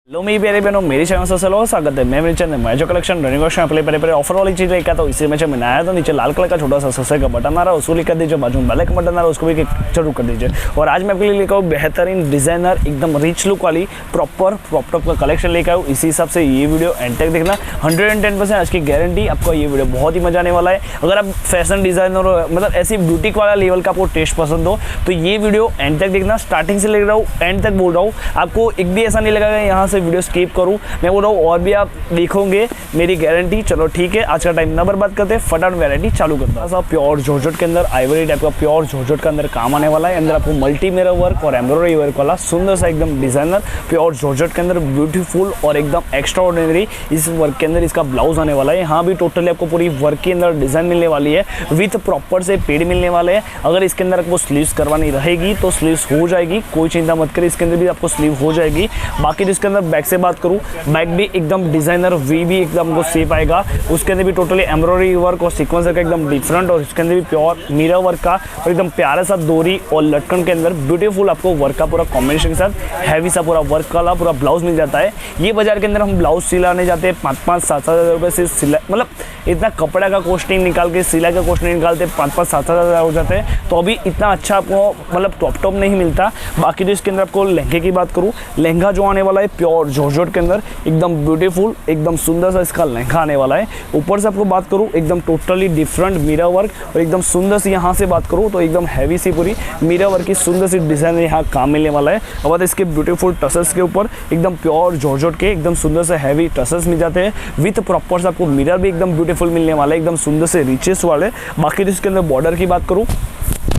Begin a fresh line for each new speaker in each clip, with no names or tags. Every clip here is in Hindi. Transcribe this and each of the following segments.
हेलो मेरी प्यारे बहनों, मेरी चैनल से हेलो स्वागत है। मैं मेरे चैनल में जो कलेक्शन रनिंग कलेक्शन पहले ऑफर वाली चीज़ लेकर तो इसी में मैंने आया तो नीचे लाल कलर का छोटा सा सब्सक्राइब का बटन आ रहा है, उसको क्लिक कर दीजिए। बाजू में बेल का बटन आ रहा है, उसको भी जरूर कर दीजिए। और आज मैं आपके लिए लेकर आऊँ बेहतरीन डिजाइनर एकदम रिच लुक वाली प्रॉपर क्रॉप टॉप का कलेक्शन लेकर आऊँ। इसी हिसाब से ये वीडियो एंड तक देखना, 110% आज की गारंटी। आपको ये वीडियो बहुत ही मजा आने वाला है। अगर आप फैशन डिजाइनर मतलब ऐसी ब्यूटिक वाला लेवल का आपको टेस्ट पसंद हो तो ये वीडियो एंड तक देखना। स्टार्टिंग से ले रहा हूँ एंड तक बोल रहा हूँ, आपको एक भी ऐसा नहीं लगेगा यहाँ से वीडियो स्किप करूँ। मैं बोल रहा हूँ और भी आप देखोगे, मेरी गारंटी। चलो ठीक है, आज का टाइम ना बर्बाद करते, फटाफट वैरायटी चालू करता है। प्योर जॉर्जेट के अंदर आइवरी टाइप का प्योर जॉर्जेट के अंदर काम आने वाला है। अंदर आपको मल्टी मिरर वर्क और एम्ब्रॉयडरी वर्क वाला सुंदर सा एकदम डिजाइनर प्योर जॉर्जेट के अंदर ब्यूटीफुल और एकदम एक्स्ट्रा ऑर्डिनरी इस वर्क के अंदर इसका ब्लाउज आने वाला है। यहाँ भी टोटली आपको पूरी वर्क के अंदर डिजाइन मिलने वाली है, विथ प्रॉपर से पेड़ मिलने वाले हैं। अगर इसके अंदर आपको स्लीव्स करवानी रहेगी तो स्लीव्स हो जाएगी, कोई चिंता मत करिए, इसके अंदर भी आपको स्लीव हो जाएगी। बाकी जिसके अंदर बैक से बात करूँ, बैक भी एकदम डिजाइनर वी भी एकदम को सेफ आएगा। उसके अंदर भी टोटली एम्ब्रॉयडरी वर्क और सीक्वेंस का एकदम डिफरेंट, और इसके अंदर भी प्योर मिरर वर्क का और एकदम प्यारा सा डोरी और लटकन के अंदर ब्यूटीफुल आपको वर्क का पूरा कॉम्बिनेशन के साथ हैवी सा पूरा वर्क वाला पूरा ब्लाउज मिल जाता है। ये बाजार के अंदर हम ब्लाउज सिलाने जाते हैं 5-5-7 हज़ार रुपये से सिला, मतलब इतना कपड़ा का कॉस्टिंग निकाल के सिलाई का कॉस्टिंग निकालते 5-5-7 हज़ार हो जाते हैं, तो अभी इतना अच्छा आपको मतलब टॉप नहीं मिलता। बाकी जो इसके अंदर आपको लहंगे की बात करूँ, लहंगा जो आने वाला है प्योर जॉर्जेट के अंदर एकदम ब्यूटीफुल एकदम सुंदर सा इसका लहंगा आने वाला है। ऊपर से आपको बात करूँ एकदम टोटली डिफरेंट मिरर वर्क और एकदम सुंदर सी, यहाँ से बात करूँ तो एकदम हैवी सी पूरी मिरर वर्क की सुंदर सी डिजाइन यहाँ काम मिलने वाला है। और बाद इसके ब्यूटीफुल टसल्स के ऊपर एकदम प्योर जॉर्जेट के एकदम सुंदर से हैवी टसल्स मिल जाते हैं, विथ प्रॉपर से आपको मिरर भी एकदम ब्यूटीफुल मिलने वाला है, एकदम सुंदर से रिचेस वाले। बाकी इसके अंदर बॉर्डर की बात करूँ,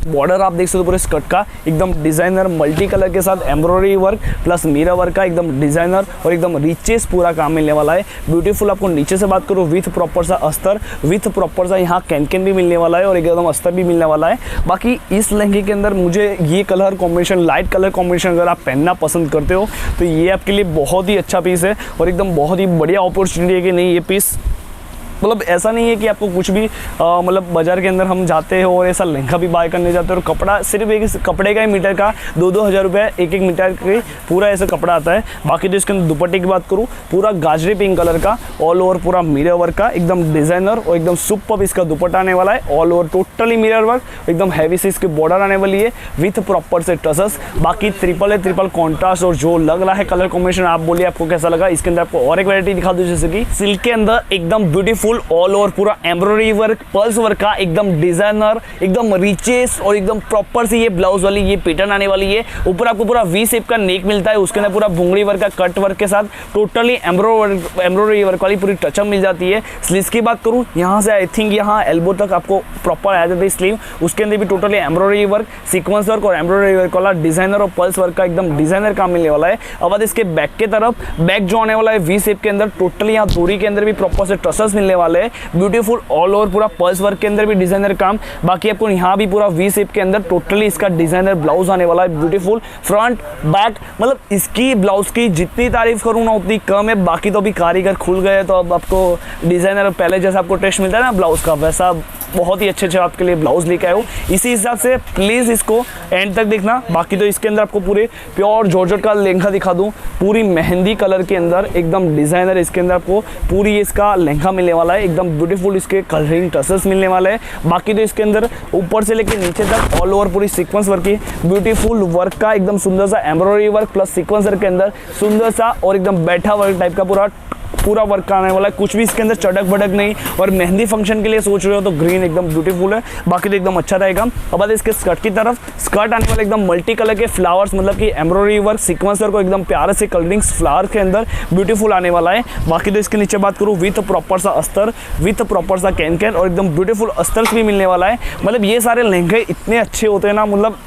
बॉर्डर आप देख सकते हो पूरे स्कर्ट का एकदम डिजाइनर मल्टी कलर के साथ embroidery work plus mirror work का एकदम डिजाइनर और एकदम रिचेस पूरा काम मिलने वाला है। ब्यूटीफुल आपको नीचे से बात करूँ विथ प्रॉपर सा अस्तर, विथ प्रॉपर सा यहाँ कैन भी मिलने वाला है और एकदम अस्तर भी मिलने वाला है। बाकी इस लहंगे के अंदर मुझे ये colour combination, light colour combination अगर आप पहनना पसंद करते हो तो ये आपके लिए बहुत ही अच्छा पीस है और एकदम बहुत ही बढ़िया अपॉर्चुनिटी है कि नहीं ये पीस मतलब ऐसा नहीं है कि आपको कुछ भी मतलब बाजार के अंदर हम जाते हो और ऐसा लहंगा भी बाय करने जाते हो और कपड़ा सिर्फ एक कपड़े का ही मीटर का 2-2 हज़ार रुपये एक मीटर के पूरा ऐसा कपड़ा आता है। बाकी जो इसके अंदर दुपट्टे की बात करूँ, पूरा गाजरी पिंक कलर का ऑल ओवर पूरा मिरर वर्क का एकदम डिजाइनर और एकदम सुपर इसका दुपट्टा आने वाला है। All over totally mirror work एकदम हैवी से इसके बॉर्डर आने वाली है विथ प्रॉपर से टसस। बाकी ट्रिपल कॉन्ट्रास्ट और जो लग रहा है कलर कॉम्बिनेशन, आप बोलिए आपको कैसा लगा। इसके अंदर आपको और एक वैरायटी दिखा दूँ, जैसे कि सिल्क के अंदर एकदम ब्यूटीफुल ऑल ओवर पूरा एम्ब्रॉयडरी वर्क पल्स वर्क का एकदम डिजाइनर एकदम रिचेस और एकदम प्रॉपर से ये ब्लाउज वाली ये पैटर्न आने वाली है। ऊपर आपको पूरा वी शेप का नेक मिलता है, उसके अंदर पूरा भुंगड़ी वर्क का कट वर्क के साथ टोटली एम्ब्रॉयडरी वर्क वाली पूरी टचअप मिल जाती है। स्लीव्स की बात करूँ, यहाँ से आई थिंक यहाँ एल्बो तक आपको प्रॉपर आ जाता है स्लीव, उसके अंदर भी totally embroidery work sequence work और एम्ब्रॉयडरी वर्क वाला डिजाइनर और पल्स वर्क का एकदम डिजाइनर काम मिलने वाला है। अब बाद इसके बैक के तरफ, बैक जो आने वाला है वी शेप के अंदर टोटली यहाँ दूरी के अंदर भी प्रॉपर से टसल्स मिलने वाले हैं, ब्यूटीफुल ऑल ओवर पूरा पर्स वर्क के अंदर भी डिजाइनर काम। बाकी आपको यहाँ भी पूरा वी शेप के अंदर टोटली इसका डिजाइनर ब्लाउज आने वाला है, ब्यूटीफुल फ्रंट बैक। मतलब इसकी ब्लाउज की जितनी तारीफ करूँ ना उतनी कम है। बाकी तो अभी कारीगर खुल गए तो अब आपको डिजाइनर पहले जैसा आपको टेस्ट मिलता है ना ब्लाउज का, वैसा बहुत ही अच्छे आपके लिए ब्लाउज लेके आए हो। इसी हिसाब से प्लीज़ इसको एंड तक देखना। बाकी तो इसके अंदर आपको पूरे प्योर जॉर्जेट का लहंगा दिखा दूँ, पूरी मेहंदी कलर के अंदर एकदम डिजाइनर, इसके अंदर आपको पूरी इसका लहंगा मिलने वाला है, एकदम ब्यूटीफुल इसके कलरिंग टसल्स मिलने वाले हैं। बाकी तो इसके अंदर ऊपर से लेके नीचे तक ऑल ओवर पूरी सीक्वेंस वर्क की ब्यूटीफुल वर्क का एकदम सुंदर सा embroidery work plus sequence work के अंदर सुंदर सा और एकदम बैठा वर्क टाइप का पूरा वर्क आने वाला है। कुछ भी इसके अंदर चटक बटक नहीं, और मेहंदी फंक्शन के लिए सोच रहे हो तो ग्रीन एकदम ब्यूटीफुल है, बाकी तो एकदम अच्छा रहेगा। अब बाद इसके स्कर्ट की तरफ, स्कर्ट आने वाले एकदम मल्टी कलर के फ्लावर्स मतलब कि एम्ब्रॉयडरी वर्क सीक्वेंस वर्क को एकदम प्यारे से कलरिंग्स फ्लावर के अंदर ब्यूटीफुल आने वाला है। बाकी तो इसके नीचे बात करूँ विथ प्रॉपर सा अस्तर विथ प्रॉपर सा कैन और एकदम ब्यूटीफुल अस्तर भी मिलने वाला है। मतलब ये सारे लहंगे इतने अच्छे होते हैं ना, मतलब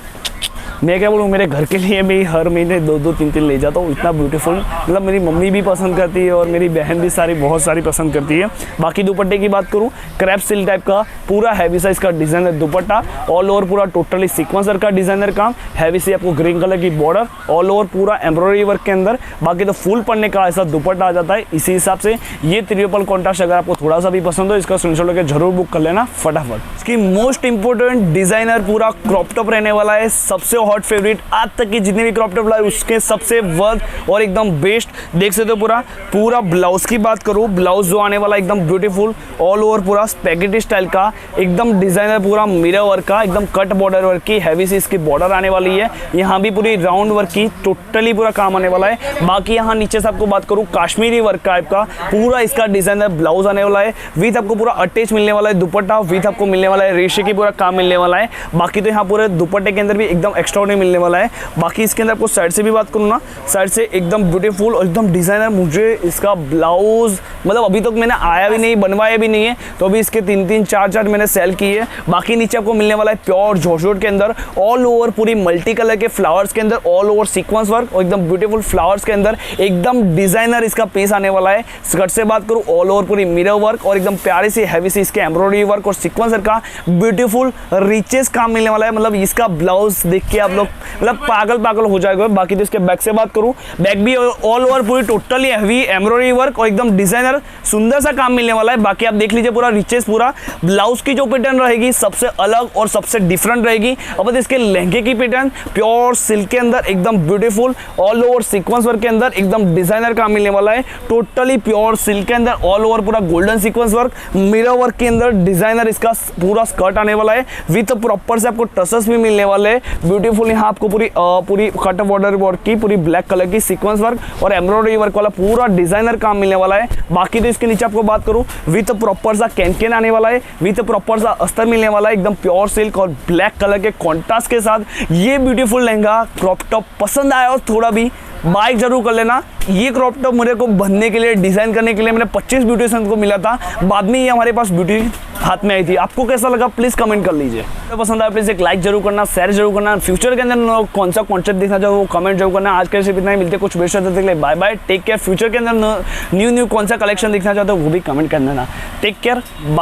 मैं क्या बोलूँ, मेरे घर के लिए भी हर महीने 2-2 3-3 ले जाता हूँ, इतना ब्यूटीफुल। मतलब मेरी मम्मी भी पसंद करती है और मेरी बहन भी बहुत सारी पसंद करती है। बाकी दुपट्टे की बात करूँ, क्रैप सिल्क टाइप का पूरा हैवी साइज का डिजाइनर दुपट्टा, ऑल ओवर पूरा टोटली सीक्वेंसर का डिजाइनर काम, हैवी से आपको ग्रीन कलर की बॉर्डर, ऑल ओवर पूरा एम्ब्रॉयडरी वर्क के अंदर। बाकी तो फुल पन्ने का ऐसा दुपट्टा आ जाता है। इसी हिसाब से ये ट्रिपल कॉन्ट्रास्ट अगर आपको थोड़ा सा भी पसंद हो, इसका स्क्रीनशॉट लेकर जरूर बुक कर लेना फटाफट। इसकी मोस्ट इंपोर्टेंट डिजाइनर पूरा क्रॉप टॉप रहने वाला है। सबसे हॉट फेवरेट, आज तक की जितने भी क्रॉप टॉप लाए उसके सबसे वर्थ और एकदम बेस्ट। देख सकते हो पूरा ब्लाउज की बात करूँ, ब्लाउज जो आने वाला एकदम ब्यूटीफुल ऑल ओवर पूरा स्पेगेटी स्टाइल का, एकदम डिजाइनर पूरा मिरर वर्क का, एकदम कट बॉर्डर वर्क की, हैवी सी इसकी बॉर्डर आने वाली है। यहाँ भी पूरी राउंड वर्क की टोटली पूरा काम आने वाला है। बाकी यहाँ नीचे से आपको बात करूँ काश्मीरी वर्क टाइप का पूरा इसका डिजाइनर ब्लाउज आने वाला है, विथ आपको पूरा अटैच मिलने वाला है दुपट्टा, विथ आपको मिलने वाला है रेशे की पूरा काम मिलने वाला है। बाकी तो यहाँ पूरे दुपट्टे के अंदर भी एकदम एक्स्ट्राऑर्डिनरी मिलने वाला है। बाकी इसके अंदर आपको साइड से भी बात करूँ ना, साइड से एकदम ब्यूटीफुल और एकदम डिजाइनर। मुझे इसका ब्लाउज मतलब अभी तक मैंने आया भी नहीं, बनवाया भी नहीं है, तो अभी इसके 3-3 4-4 मैंने सेल किए। बाकी नीचे आपको मिलने वाला है प्योर जॉर्जेट के अंदर ऑल ओवर पूरी मल्टी कलर के फ्लावर्स के अंदर ऑल ओवर सीक्वेंस वर्क और एकदम ब्यूटीफुल फ्लावर्स के अंदर एकदम डिजाइनर इसका पीस आने वाला है। स्कर्ट से बात करूँ ऑल ओवर पूरी मिरर वर्क और एकदम प्यारी सी हैवी सी इसके एम्ब्रॉयडरी वर्क और सीक्वेंस वर्क का ब्यूटीफुल रिचेस काम मिलने वाला है। मतलब इसका ब्लाउज देख के आप लोग मतलब पागल हो जाएगा। बाकी तो इसके बैक से बात करूँ, बैक भी ऑल ओवर पूरी टोटली हैवी एम्ब्रॉयडरी वर्क और एकदम डिजाइनर सुंदर सा काम मिलने वाला है। बाकी आप देख लीजिए पूरा रिचेस, पूरा ब्लाउज की जो पैटर्न रहेगी सबसे अलग और सबसे डिफरेंट रहेगी। अब इसके लहंगे की पैटर्न प्योर सिल्क के अंदर एकदम beautiful all over sequence work के अंदर एकदम डिजाइनर काम मिलने वाला है। टोटली प्योर सिल्क के अंदर ऑल ओवर पूरा golden sequence work, mirror work के अंदर डिजाइनर इसका पूरा स्कर्ट आने वाला है, विथ प्रॉपर से आपको टसस भी मिलने वाले हैं। ब्यूटीफुल यहाँ आपको पूरी कट बॉर्डर वर्क की पूरी ब्लैक कलर की सीक्वेंस वर्क और एम्ब्रॉयडरी वर्क वाला पूरा डिजाइनर काम मिलने वाला है। बाकी तो इसके नीचे आपको बात करूँ विथ प्रॉपर सा कैन आने वाला है, विथ प्रॉपर सा अस्तर मिलने वाला है, एकदम प्योर सिल्क और ब्लैक कलर के कॉन्ट्रास्ट के साथ। ये ब्यूटीफुल लहंगा क्रॉप टॉप पसंद आया और थोड़ा भी बाय जरूर कर लेना। ये क्रॉप टॉप मेरे को बनने के लिए, डिजाइन करने के लिए मैंने 25 ब्यूटिशियन को मिला था, बाद में ये हमारे पास ब्यूटी हाथ में आई थी। आपको कैसा लगा प्लीज कमेंट कर लीजिए। तो पसंद आया प्लीज एक लाइक जरूर करना, शेयर जरूर करना। फ्यूचर के अंदर कौन सा कॉन्सेप्ट देखना चाहो वो कमेंट जरूर करना। आज के लिए इतना ही, मिलते कुछ बेस्ट होते के लिए bye bye, take care. Future के अंदर न्यू कौन सा कलेक्शन देखना चाहते हो वो भी कमेंट कर देना। Take care, bye.